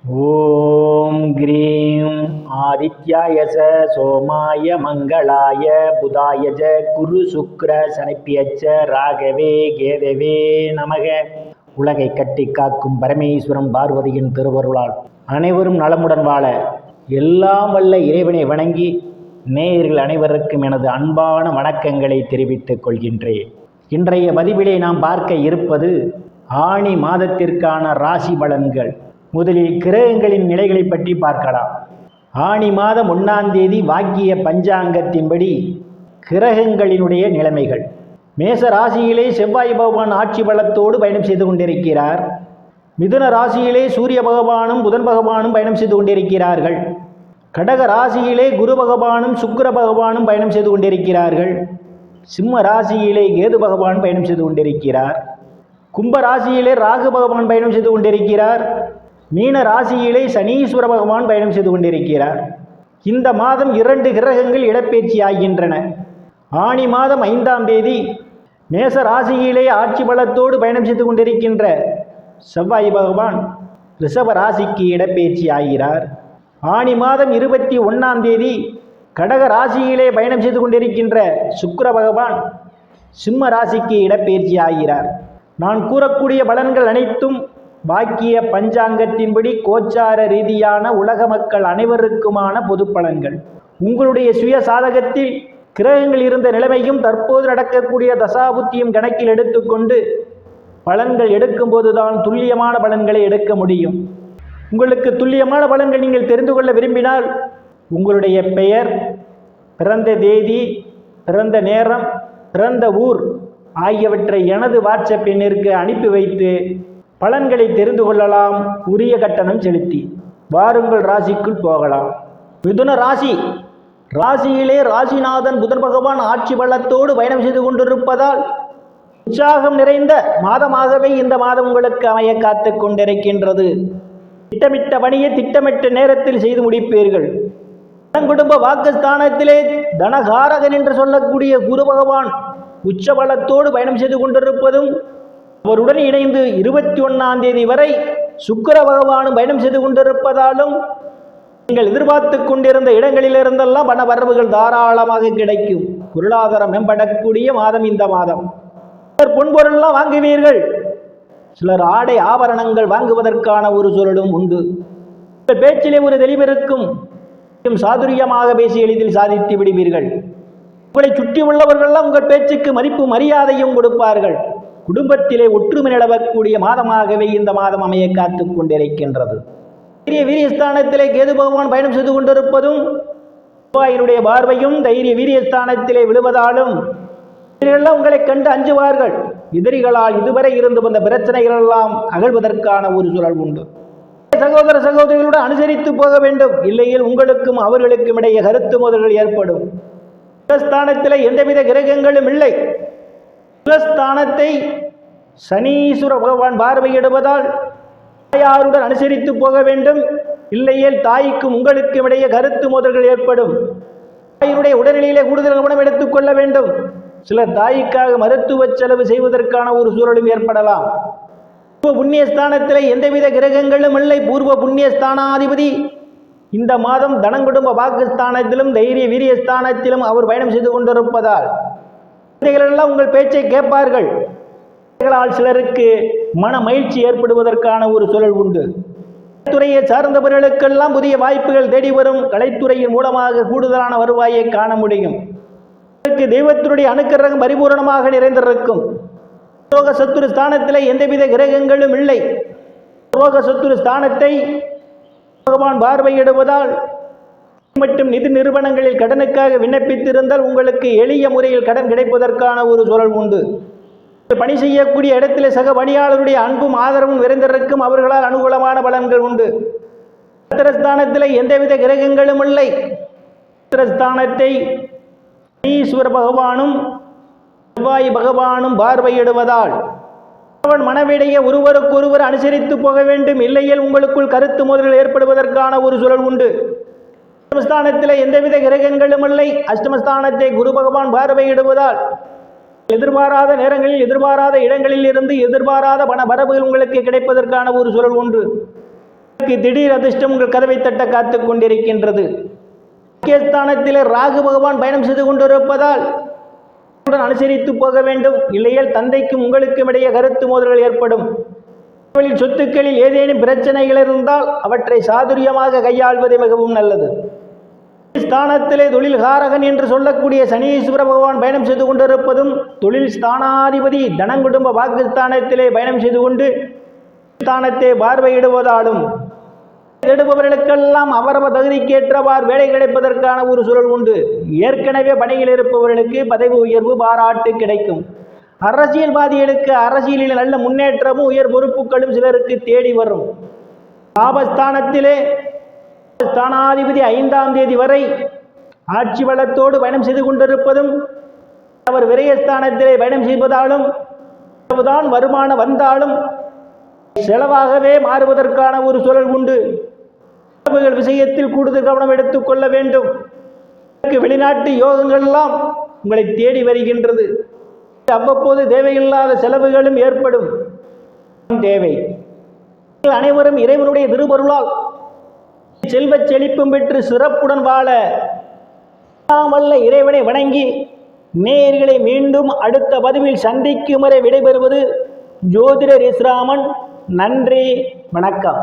ஓம் cream ஆதித்யாயச சோமாய மங்களாய புதாயஜ குரு சுக்ர சனிப்பியச்ச ராகவே கேதவே நமக. உலகை கட்டி காக்கும் பரமேஸ்வரம் பார்வதியின் திருவருளால் அனைவரும் நலமுடன் வாழ எல்லாம் வல்ல இறைவனை வணங்கி நேயர்கள் அனைவருக்கும் எனது அன்பான வணக்கங்களை தெரிவித்துக் கொள்கின்றேன். இன்றைய பதிவிலே நாம் பார்க்க இருப்பது ஆணி மாதத்திற்கான ராசி பலன்கள். முதலில் கிரகங்களின் நிலைகளை பற்றி பார்க்கலாம். ஆணி மாதம் 1ஆம் தேதி வாக்கிய பஞ்சாங்கத்தின்படி கிரகங்களினுடைய நிலைமைகள். மேச ராசியிலே செவ்வாய் பகவான் ஆட்சி பலத்தோடு பயணம் செய்து கொண்டிருக்கிறார். மிதுன ராசியிலே சூரிய பகவானும் புதன் பகவானும் பயணம் செய்து கொண்டிருக்கிறார்கள். கடக ராசியிலே குரு பகவானும் சுக்கிர பகவானும் பயணம் செய்து கொண்டிருக்கிறார்கள். சிம்ம ராசியிலே கேது பகவான் பயணம் செய்து கொண்டிருக்கிறார். கும்ப ராசியிலே ராகு பகவான் பயணம் செய்து கொண்டிருக்கிறார். மீன ராசியிலே சனீஸ்வர பகவான் பயணம் செய்து கொண்டிருக்கிறார். இந்த மாதம் 2 கிரகங்கள் இடப்பெயர்ச்சி ஆகின்றன. ஆணி மாதம் 5ஆம் தேதி மேச ராசியிலே ஆட்சி பலத்தோடு பயணம் செய்து கொண்டிருக்கின்ற செவ்வாய் பகவான் ரிஷப ராசிக்கு இடப்பெயர்ச்சி ஆகிறார். ஆணி மாதம் 21ஆம் தேதி கடக ராசியிலே பயணம் செய்து கொண்டிருக்கின்ற சுக்கிர பகவான் சிம்ம ராசிக்கு இடப்பெயர்ச்சி ஆகிறார். நான் கூறக்கூடிய பலன்கள் அனைத்தும் வாக்கிய பஞ்சாங்கத்தின்படி கோச்சார ரீதியான உலக மக்கள் அனைவருக்குமான பொது பலன்கள். உங்களுடைய சுய சாதகத்தில் கிரகங்கள் இருந்த நிலைமையும் தற்போது நடக்கக்கூடிய தசாபுத்தியும் கணக்கில் எடுத்துக்கொண்டு பலன்கள் எடுக்கும்போதுதான் துல்லியமான பலன்களை எடுக்க முடியும். உங்களுக்கு துல்லியமான பலன்கள் நீங்கள் தெரிந்து கொள்ள விரும்பினால் உங்களுடைய பெயர், பிறந்த தேதி, பிறந்த நேரம், பிறந்த ஊர் ஆகியவற்றை எனது வாட்ஸ்அப் எண்ணிற்கு அனுப்பி வைத்து பலன்களை தெரிந்து கொள்ளலாம். உரிய கட்டணம் செலுத்தி வாருங்கள் ராசிக்குள் போகலாம். மிதுன ராசி. ராசியிலே ராசிநாதன் புதன் பகவான் ஆட்சி பலத்தோடு பயணம் செய்து கொண்டிருப்பதால் உற்சாகம் நிறைந்த மாதமாகவே இந்த மாதம் உங்களுக்கு அமைய காத்து கொண்டிருக்கின்றது. திட்டமிட்ட பணியை திட்டமிட்ட நேரத்தில் செய்து முடிப்பீர்கள். குடும்ப வாக்குஸ்தானத்திலே தனகாரகன் என்று சொல்லக்கூடிய குரு பகவான் உச்சபலத்தோடு பயணம் செய்து கொண்டிருப்பதும் அவருடன் இணைந்து 21ஆம் தேதி வரை சுக்கிர பகவானும் பயணம் செய்து கொண்டிருப்பதாலும் நீங்கள் எதிர்பார்த்து கொண்டிருந்த இடங்களிலிருந்தெல்லாம் பண வரவுகள் தாராளமாக கிடைக்கும். பொருளாதாரம் மேம்படக்கூடிய மாதம் இந்த மாதம். சிலர் பொன்பொருள்லாம் வாங்குவீர்கள். சிலர் ஆடை ஆபரணங்கள் வாங்குவதற்கான ஒரு சூழலும் உண்டு. பேச்சிலே ஒரு தெளிவிருக்கும். சாதுரியமாக பேசி எளிதில் சாதித்து விடுவீர்கள். உங்களை சுற்றி உள்ளவர்கள்லாம் உங்கள் பேச்சுக்கு மதிப்பு மரியாதையும் கொடுப்பார்கள். குடும்பத்திலே ஒற்றுமை நிலவக்கூடிய மாதமாகவே இந்த மாதம் அமைய காத்து கொண்டிருக்கின்றது. தைரிய வீரியஸ்தானத்திலே கேது பகவான் பயணம் செய்து கொண்டிருப்பதும் செவ்வாயினுடைய பார்வையும் தைரிய வீரியஸ்தானத்திலே விழுவதாலும் எதிரிகளெல்லாம் உங்களை கண்டு அஞ்சுவார்கள். எதிரிகளால் இதுவரை இருந்து வந்த பிரச்சனைகள் எல்லாம் அகழ்வதற்கான ஒரு சூழல் உண்டு. சகோதர சகோதரிகளுடன் அனுசரித்து போக வேண்டும். இல்லையில் உங்களுக்கும் அவர்களுக்கும் இடையே கருத்து மோதல்கள் ஏற்படும். ஸ்தானத்திலே எந்தவித கிரகங்களும் இல்லை. ஸ்தானத்தை சனீஸ்வர பகவான் பார்வையிடுவதால் தாயாருடன் அனுசரித்து போக வேண்டும். இல்லையேல் தாய்க்கும் உங்களுக்கும் இடையே கருத்து மோதல்கள் ஏற்படும். தாயினுடைய உடல்நிலையிலே கூடுதல் கவனம் எடுத்துக் கொள்ள வேண்டும். சிலர் தாய்க்காக மருத்துவ செலவு செய்வதற்கான ஒரு சூழலும் ஏற்படலாம். பூர்வ புண்ணியஸ்தானத்திலே எந்தவித கிரகங்களும் இல்லை. பூர்வ புண்ணியஸ்தானாதிபதி இந்த மாதம் தனங்குடும்ப வாக்குஸ்தானத்திலும் தைரிய வீரியஸ்தானத்திலும் அவர் பயணம் செய்து கொண்டிருப்பதால் எல்லாம் உங்கள் பேச்சை கேட்பார்கள். சிலருக்கு மன மகிழ்ச்சி ஏற்படுவதற்கான ஒரு சூழல் உண்டு. கலைத்துறையை சார்ந்தவர்களுக்கெல்லாம் புதிய வாய்ப்புகள் தேடி வரும். கலைத்துறையின் மூலமாக கூடுதலான வருவாயை காண முடியும். தெய்வத்தினுடைய அனுக்கிரகம் பரிபூரணமாக நிறைந்திருக்கும். ரோக சத்துரு ஸ்தானத்தில் எந்தவித கிரகங்களும் இல்லை. ரோக சத்துரு ஸ்தானத்தை பகவான் பார்வையிடுவதால் மற்றும் நிதி நிறுவனங்களில் கடனுக்காக விண்ணப்பித்திருந்தால் உங்களுக்கு எளிய முறையில் கடன் கிடைப்பதற்கான ஒரு சூழல் உண்டு. பணி செய்யக்கூடிய இடத்திலே சக பணியாளருடைய அன்பும் ஆதரவும் நிறைந்திருக்கும். அவர்களால் அனுகூலமான பலன்கள் உண்டு. ஸ்தானத்தில் எந்தவித கிரகங்களும் இல்லை. ஸ்தானத்தை ஈஸ்வர பகவானும் செவ்வாய் பகவானும் பார்வையிடுவதால் அவன் மனவிடையே ஒருவருக்கொருவர் அனுசரித்து போக வேண்டும். இல்லையில் உங்களுக்குள் கருத்து மோதல்கள் ஏற்படுவதற்கான ஒரு சூழல் உண்டு. அஷ்டமஸ்தானத்தில் எந்தவித கிரகங்களும் இல்லை. அஷ்டமஸ்தானத்தை குரு பகவான் பார்வையிடுவதால் எதிர்பாராத நேரங்களில் எதிர்பாராத இடங்களில் இருந்து எதிர்பாராத பண வரவுகள் உங்களுக்கு கிடைப்பதற்கான ஒரு சூழல் உண்டு. திடீர் அதிர்ஷ்டம் உங்கள் கதவை தட்ட காத்து கொண்டிருக்கின்றது. முக்கியஸ்தானத்தில் ராகு பகவான் பயணம் செய்து கொண்டிருப்பதால் அனுசரித்து போக வேண்டும். இல்லையேல் தந்தைக்கும் உங்களுக்கும் இடையே கருத்து மோதல்கள் ஏற்படும். சொத்துக்களில் ஏதேனும் பிரச்சனைகள் இருந்தால் அவற்றை சாதுரியமாக கையாள்வது மிகவும் நல்லது. ஸ்தானத்திலே தொழில் காரகன் என்று சொல்லக்கூடிய சனீஸ்வர பகவான் பயணம் செய்து கொண்டிருப்பதும், தொழில் ஸ்தானாதிபதி தனங்குடும்ப வாக்குஸ்தானத்திலே பயணம் செய்து கொண்டு ஸ்தானத்தை பார்வையிடுவதாலும் தேடுபவர்களுக்கெல்லாம் அவரவர் தகுதிக்கேற்றவாறு வேலை கிடைப்பதற்கான ஒரு சூழல் உண்டு. ஏற்கனவே பணியில் இருப்பவர்களுக்கு பதவி உயர்வு பாராட்டு கிடைக்கும். அரசியல்வாதிகளுக்கு அரசியலில் நல்ல முன்னேற்றமும் உயர் பொறுப்புகளும் சிலருக்கு தேடி வரும். லாபஸ்தானத்திலே ஸ்தானாதிபதி 5ஆம் தேதி வரை ஆட்சி வளத்தோடு பயணம் செய்து கொண்டிருப்பதும், அவர் விரயஸ்தானத்திலே பயணம் செய்வதாலும் தான் வருமானம் வந்தாலும் செலவாகவே மாறுவதற்கான ஒரு சூழல் உண்டு. செலவுகள் விஷயத்தில் கூடுதல் கவனம் எடுத்துக் கொள்ள வேண்டும். வெளிநாட்டு யோகங்கள் எல்லாம் உங்களை தேடி வருகின்றது. அவ்வப்போது தேவையில்லாத செலவுகளும் ஏற்படும். தேவை அனைவரும் இறைவனுடைய திருவருளால் செல்வ செழிப்பும் பெற்று சிறப்புடன் வாழ வல்ல இறைவனை வணங்கி நேயர்களை மீண்டும் அடுத்த பதிவில் சந்திக்கும் வரை விடைபெறுவது ஜோதிடர் இஸ்ராமன். நன்றி, வணக்கம்.